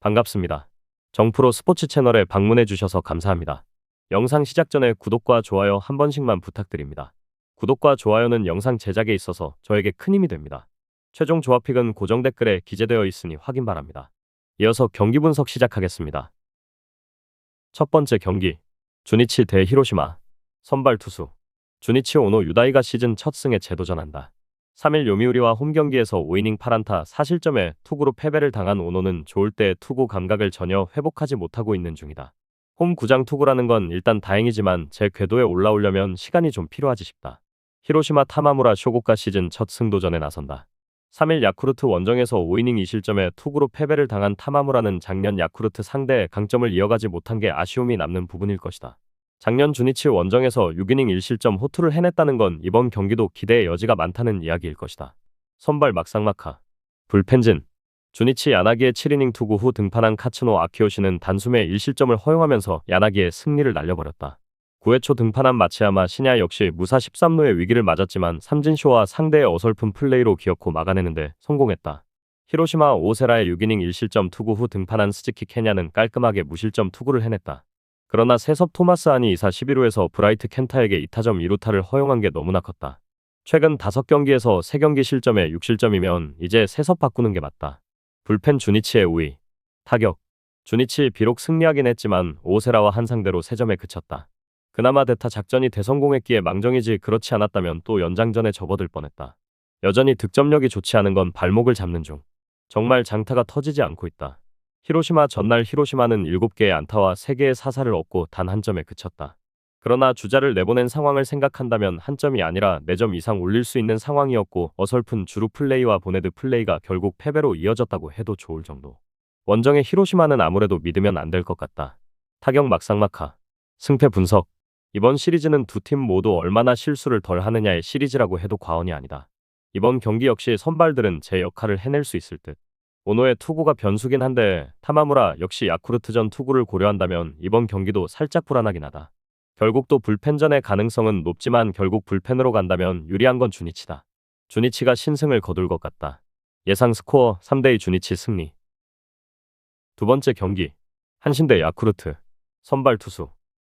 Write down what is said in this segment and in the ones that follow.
반갑습니다. 정프로 스포츠 채널에 방문해 주셔서 감사합니다. 영상 시작 전에 구독과 좋아요 한 번씩만 부탁드립니다. 구독과 좋아요는 영상 제작에 있어서 저에게 큰 힘이 됩니다. 최종 조합픽은 고정 댓글에 기재되어 있으니 확인 바랍니다. 이어서 경기 분석 시작하겠습니다. 첫 번째 경기, 주니치 대 히로시마. 선발 투수 주니치 오노 유다이가 시즌 첫 승에 재도전한다. 3일 요미우리와 홈경기에서 5이닝 8안타 4실점에 투구로 패배를 당한 오노는 좋을 때 투구 감각을 전혀 회복하지 못하고 있는 중이다. 홈 구장 투구라는 건 일단 다행이지만 제 궤도에 올라오려면 시간이 좀 필요하지 싶다. 히로시마 타마무라 쇼고가 시즌 첫 승도전에 나선다. 3일 야쿠르트 원정에서 5이닝 2실점에 투구로 패배를 당한 타마무라는 작년 야쿠르트 상대의 강점을 이어가지 못한 게 아쉬움이 남는 부분일 것이다. 작년 주니치 원정에서 6이닝 1실점 호투를 해냈다는 건 이번 경기도 기대의 여지가 많다는 이야기일 것이다. 선발 막상막하 불펜진 주니치 야나기의 7이닝 투구 후 등판한 카츠노 아키요시는 단숨에 1실점을 허용하면서 야나기의 승리를 날려버렸다. 9회 초 등판한 마츠야마 시냐 역시 무사 13루의 위기를 맞았지만 삼진쇼와 상대의 어설픈 플레이로 기어코 막아내는데 성공했다. 히로시마 오세라의 6이닝 1실점 투구 후 등판한 스즈키 케냐는 깔끔하게 무실점 투구를 해냈다. 그러나 세섭 토마스 안이 2사 11루에서 브라이트 켄타에게 2타점 2루타를 허용한 게 너무나 컸다. 최근 5경기에서 3경기 실점에 6실점이면 이제 세섭 바꾸는 게 맞다. 불펜 주니치의 우위. 타격. 주니치 비록 승리하긴 했지만 오세라와 한 상대로 3점에 그쳤다. 그나마 대타 작전이 대성공했기에 망정이지 그렇지 않았다면 또 연장전에 접어들 뻔했다. 여전히 득점력이 좋지 않은 건 발목을 잡는 중. 정말 장타가 터지지 않고 있다. 히로시마 전날 히로시마는 7개의 안타와 3개의 사살을 얻고 단 한 점에 그쳤다. 그러나 주자를 내보낸 상황을 생각한다면 한 점이 아니라 4점 이상 올릴 수 있는 상황이었고 어설픈 주루 플레이와 보네드 플레이가 결국 패배로 이어졌다고 해도 좋을 정도. 원정의 히로시마는 아무래도 믿으면 안 될 것 같다. 타격 막상막하. 승패 분석. 이번 시리즈는 두 팀 모두 얼마나 실수를 덜 하느냐의 시리즈라고 해도 과언이 아니다. 이번 경기 역시 선발들은 제 역할을 해낼 수 있을 듯. 오노의 투구가 변수긴 한데 타마무라 역시 야쿠르트전 투구를 고려한다면 이번 경기도 살짝 불안하긴 하다. 결국 또 불펜전의 가능성은 높지만 결국 불펜으로 간다면 유리한 건 주니치다. 주니치가 신승을 거둘 것 같다. 예상 스코어 3대2 주니치 승리. 두 번째 경기, 한신 대 야쿠르트. 선발 투수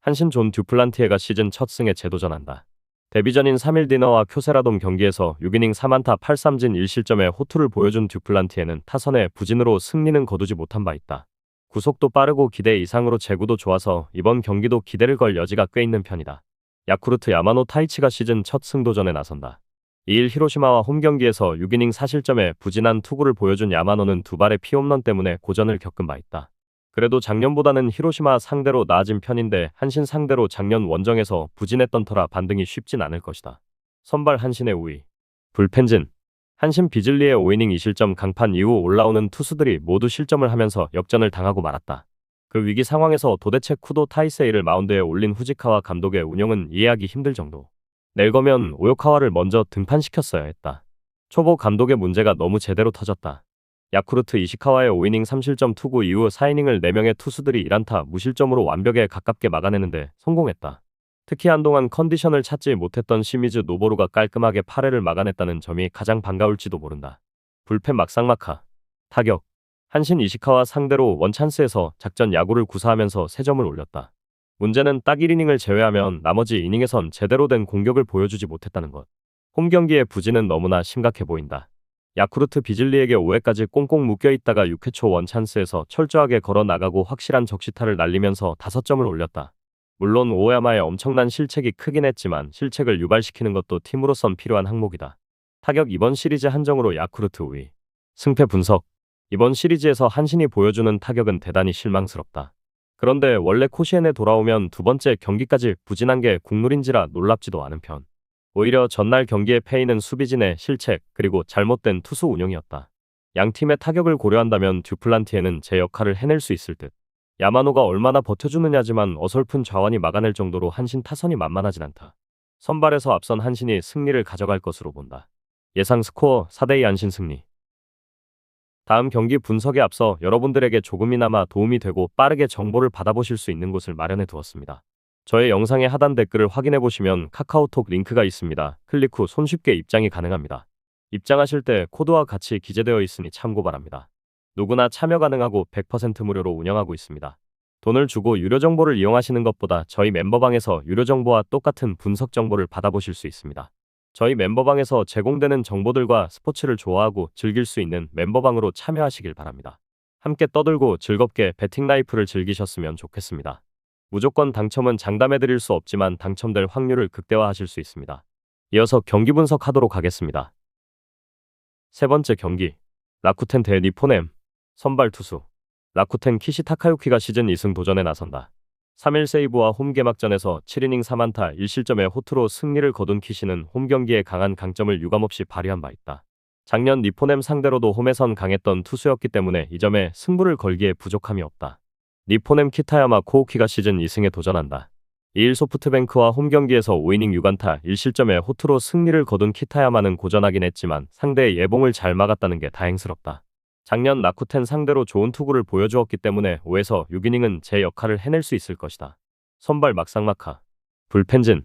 한신 존 듀플란티에가 시즌 첫 승에 재도전한다. 데뷔전인 3일 디너와 쿄세라돔 경기에서 6이닝 3안타 8삼진 1실점의 호투를 보여준 듀플란티에는 타선의 부진으로 승리는 거두지 못한 바 있다. 구속도 빠르고 기대 이상으로 제구도 좋아서 이번 경기도 기대를 걸 여지가 꽤 있는 편이다. 야쿠르트 야마노 타이치가 시즌 첫 승도전에 나선다. 2일 히로시마와 홈경기에서 6이닝 4실점의 부진한 투구를 보여준 야마노는 두 발의 피홈런 때문에 고전을 겪은 바 있다. 그래도 작년보다는 히로시마 상대로 나아진 편인데 한신 상대로 작년 원정에서 부진했던 터라 반등이 쉽진 않을 것이다. 선발 한신의 우위. 불펜진. 한신 비즐리의 5이닝 2실점 강판 이후 올라오는 투수들이 모두 실점을 하면서 역전을 당하고 말았다. 그 위기 상황에서 도대체 쿠도 타이세이를 마운드에 올린 후지카와 감독의 운영은 이해하기 힘들 정도. 낼 거면 오요카와를 먼저 등판시켰어야 했다. 초보 감독의 문제가 너무 제대로 터졌다. 야쿠르트 이시카와의 5이닝 3실점 투구 이후 4이닝을 4명의 투수들이 1안타 무실점으로 완벽에 가깝게 막아내는데 성공했다. 특히 한동안 컨디션을 찾지 못했던 시미즈 노보루가 깔끔하게 8회를 막아냈다는 점이 가장 반가울지도 모른다. 불펜 막상막하. 타격. 한신 이시카와 상대로 원찬스에서 작전 야구를 구사하면서 3점을 올렸다. 문제는 딱 1이닝을 제외하면 나머지 이닝에선 제대로 된 공격을 보여주지 못했다는 것. 홈경기의 부진은 너무나 심각해 보인다. 야쿠르트 비즐리에게 5회까지 꽁꽁 묶여있다가 6회 초 원찬스에서 철저하게 걸어 나가고 확실한 적시타를 날리면서 5점을 올렸다. 물론 오야마의 엄청난 실책이 크긴 했지만 실책을 유발시키는 것도 팀으로선 필요한 항목이다. 타격 이번 시리즈 한정으로 야쿠르트 우위. 승패 분석. 이번 시리즈에서 한신이 보여주는 타격은 대단히 실망스럽다. 그런데 원래 코시엔에 돌아오면 두 번째 경기까지 부진한 게 국룰인지라 놀랍지도 않은 편. 오히려 전날 경기의 패인은 수비진의 실책 그리고 잘못된 투수 운영이었다. 양 팀의 타격을 고려한다면 듀플란티에는 제 역할을 해낼 수 있을 듯. 야마노가 얼마나 버텨주느냐지만 어설픈 좌완이 막아낼 정도로 한신 타선이 만만하진 않다. 선발에서 앞선 한신이 승리를 가져갈 것으로 본다. 예상 스코어 4대2 한신 승리. 다음 경기 분석에 앞서 여러분들에게 조금이나마 도움이 되고 빠르게 정보를 받아보실 수 있는 곳을 마련해 두었습니다. 저의 영상의 하단 댓글을 확인해보시면 카카오톡 링크가 있습니다. 클릭 후 손쉽게 입장이 가능합니다. 입장하실 때 코드와 같이 기재되어 있으니 참고 바랍니다. 누구나 참여 가능하고 100% 무료로 운영하고 있습니다. 돈을 주고 유료 정보를 이용하시는 것보다 저희 멤버방에서 유료 정보와 똑같은 분석 정보를 받아보실 수 있습니다. 저희 멤버방에서 제공되는 정보들과 스포츠를 좋아하고 즐길 수 있는 멤버방으로 참여하시길 바랍니다. 함께 떠들고 즐겁게 배팅 라이프를 즐기셨으면 좋겠습니다. 무조건 당첨은 장담해드릴 수 없지만 당첨될 확률을 극대화하실 수 있습니다. 이어서 경기 분석하도록 하겠습니다. 세 번째 경기, 라쿠텐 대 니포넴. 선발 투수 라쿠텐 키시 타카유키가 시즌 2승 도전에 나선다. 3일 세이브와 홈 개막전에서 7이닝 3안타 1실점의 호투로 승리를 거둔 키시는 홈 경기에 강한 강점을 유감없이 발휘한 바 있다. 작년 니포넴 상대로도 홈에선 강했던 투수였기 때문에 이 점에 승부를 걸기에 부족함이 없다. 니포넴 키타야마 코우키가 시즌 2승에 도전한다. 2일 소프트뱅크와 홈 경기에서 5이닝 6안타 1실점의 호투로 승리를 거둔 키타야마는 고전하긴 했지만 상대의 예봉을 잘 막았다는 게 다행스럽다. 작년 라쿠텐 상대로 좋은 투구를 보여주었기 때문에 5에서 6이닝은 제 역할을 해낼 수 있을 것이다. 선발 막상막하 불펜진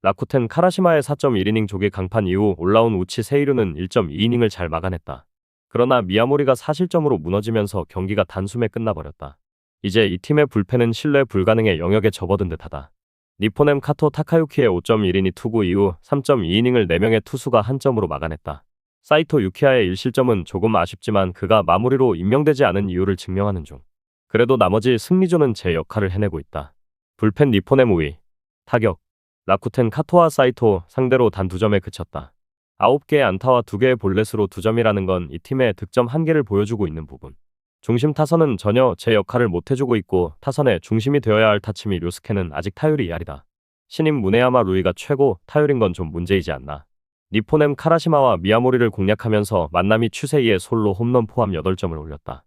라쿠텐 카라시마의 4.1이닝 조기 강판 이후 올라온 우치 세이루는 1.2이닝을 잘 막아냈다. 그러나 미야모리가 4실점으로 무너지면서 경기가 단숨에 끝나버렸다. 이제 이 팀의 불펜은 신뢰 불가능의 영역에 접어든 듯하다. 니포넴 카토 타카유키의 5.1이닝 투구 이후 3.2이닝을 4명의 투수가 한 점으로 막아냈다. 사이토 유키아의 1실점은 조금 아쉽지만 그가 마무리로 임명되지 않은 이유를 증명하는 중. 그래도 나머지 승리조는 제 역할을 해내고 있다. 불펜 니포넴 우위 타격 라쿠텐 카토와 사이토 상대로 단 2점에 그쳤다. 9개의 안타와 2개의 볼넷으로 2점이라는 건 이 팀의 득점 한계를 보여주고 있는 부분. 중심 타선은 전혀 제 역할을 못해주고 있고 타선의 중심이 되어야 할 타치미 료스케는 아직 타율이 2할이다. 신인 무네야마 루이가 최고 타율인 건 좀 문제이지 않나. 니포넴 카라시마와 미야모리를 공략하면서 만남이 추세이에 솔로 홈런 포함 8점을 올렸다.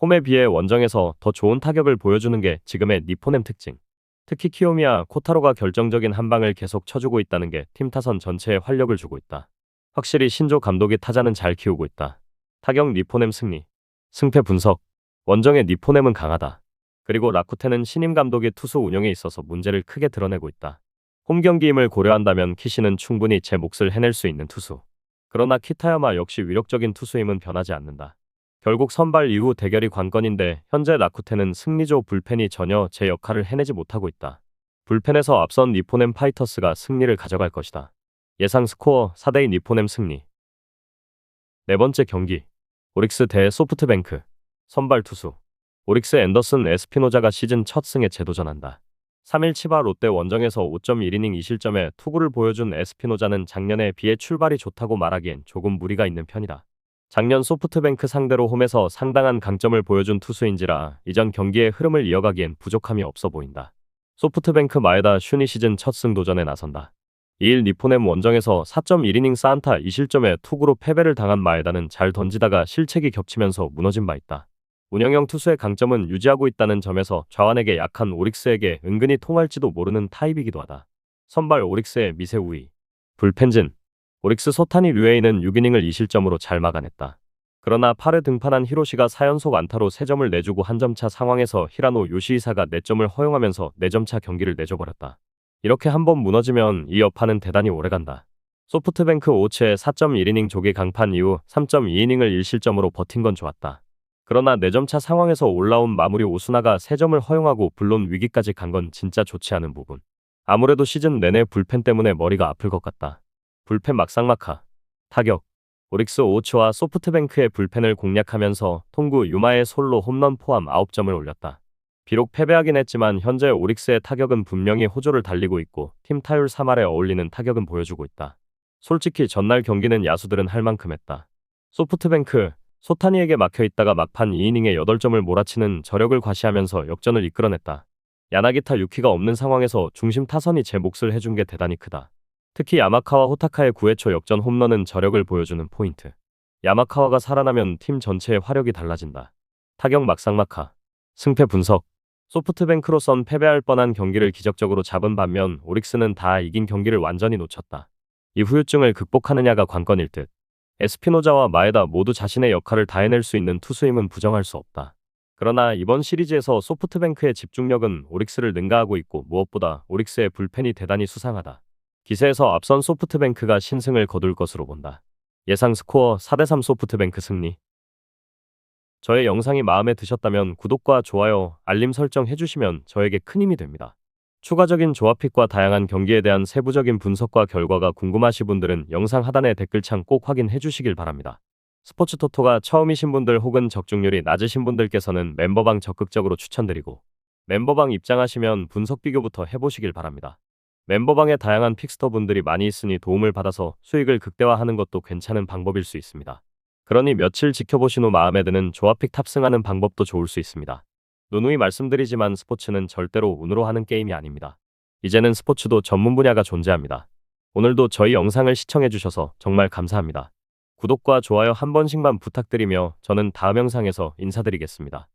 홈에 비해 원정에서 더 좋은 타격을 보여주는 게 지금의 니포넴 특징. 특히 키요미야 코타로가 결정적인 한 방을 계속 쳐주고 있다는 게 팀 타선 전체에 활력을 주고 있다. 확실히 신조 감독이 타자는 잘 키우고 있다. 타격 니포넴 승리. 승패 분석. 원정의 니포넴은 강하다. 그리고 라쿠텐은 신임 감독의 투수 운영에 있어서 문제를 크게 드러내고 있다. 홈 경기임을 고려한다면 키시는 충분히 제 몫을 해낼 수 있는 투수. 그러나 키타야마 역시 위력적인 투수임은 변하지 않는다. 결국 선발 이후 대결이 관건인데 현재 라쿠텐은 승리조 불펜이 전혀 제 역할을 해내지 못하고 있다. 불펜에서 앞선 니포넴 파이터스가 승리를 가져갈 것이다. 예상 스코어 4대2 니포넴 승리. 네 번째 경기, 오릭스 대 소프트뱅크. 선발 투수 오릭스 앤더슨 에스피노자가 시즌 첫 승에 재도전한다. 3일 치바 롯데 원정에서 5.1이닝 2실점의 투구를 보여준 에스피노자는 작년에 비해 출발이 좋다고 말하기엔 조금 무리가 있는 편이다. 작년 소프트뱅크 상대로 홈에서 상당한 강점을 보여준 투수인지라 이전 경기의 흐름을 이어가기엔 부족함이 없어 보인다. 소프트뱅크 마에다 슈니 시즌 첫 승 도전에 나선다. 2일 니포넴 원정에서 4.1이닝 4안타 2실점의 투구로 패배를 당한 마에다는 잘 던지다가 실책이 겹치면서 무너진 바 있다. 운영형 투수의 강점은 유지하고 있다는 점에서 좌완에게 약한 오릭스에게 은근히 통할지도 모르는 타입이기도 하다. 선발 오릭스의 미세 우위. 불펜진. 오릭스 소타니 류에이는 6이닝을 2실점으로 잘 막아냈다. 그러나 8회 등판한 히로시가 4연속 안타로 3점을 내주고 한 점차 상황에서 히라노 요시히사가 4점을 허용하면서 4점차 경기를 내줘버렸다. 이렇게 한번 무너지면 이 여파는 대단히 오래간다. 소프트뱅크 오츠의 4.1이닝 조기 강판 이후 3.2이닝을 1실점으로 버틴 건 좋았다. 그러나 4점차 상황에서 올라온 마무리 오수나가 3점을 허용하고 물론 위기까지 간 건 진짜 좋지 않은 부분. 아무래도 시즌 내내 불펜 때문에 머리가 아플 것 같다. 불펜 막상막하. 타격. 오릭스 오츠와 소프트뱅크의 불펜을 공략하면서 통구 유마의 솔로 홈런 포함 9점을 올렸다. 비록 패배하긴 했지만 현재 오릭스의 타격은 분명히 호조를 달리고 있고 팀 타율 3할에 어울리는 타격은 보여주고 있다. 솔직히 전날 경기는 야수들은 할 만큼 했다. 소프트뱅크 소타니에게 막혀있다가 막판 2이닝에 8점을 몰아치는 저력을 과시하면서 역전을 이끌어냈다. 야나기타 유키가 없는 상황에서 중심 타선이 제 몫을 해준 게 대단히 크다. 특히 야마카와 호타카의 9회 초 역전 홈런은 저력을 보여주는 포인트. 야마카와가 살아나면 팀 전체의 화력이 달라진다. 타격 막상막하. 승패 분석. 소프트뱅크로선 패배할 뻔한 경기를 기적적으로 잡은 반면 오릭스는 다 이긴 경기를 완전히 놓쳤다. 이 후유증을 극복하느냐가 관건일 듯. 에스피노자와 마에다 모두 자신의 역할을 다해낼 수 있는 투수임은 부정할 수 없다. 그러나 이번 시리즈에서 소프트뱅크의 집중력은 오릭스를 능가하고 있고 무엇보다 오릭스의 불펜이 대단히 수상하다. 기세에서 앞선 소프트뱅크가 신승을 거둘 것으로 본다. 예상 스코어 4대3 소프트뱅크 승리. 저의 영상이 마음에 드셨다면 구독과 좋아요, 알림 설정 해주시면 저에게 큰 힘이 됩니다. 추가적인 조합픽과 다양한 경기에 대한 세부적인 분석과 결과가 궁금하신 분들은 영상 하단의 댓글창 꼭 확인해 주시길 바랍니다. 스포츠 토토가 처음이신 분들 혹은 적중률이 낮으신 분들께서는 멤버방 적극적으로 추천드리고, 멤버방 입장하시면 분석 비교부터 해보시길 바랍니다. 멤버방에 다양한 픽스터 분들이 많이 있으니 도움을 받아서 수익을 극대화하는 것도 괜찮은 방법일 수 있습니다. 그러니 며칠 지켜보신 후 마음에 드는 조합픽 탑승하는 방법도 좋을 수 있습니다. 누누이 말씀드리지만 스포츠는 절대로 운으로 하는 게임이 아닙니다. 이제는 스포츠도 전문 분야가 존재합니다. 오늘도 저희 영상을 시청해주셔서 정말 감사합니다. 구독과 좋아요 한 번씩만 부탁드리며 저는 다음 영상에서 인사드리겠습니다.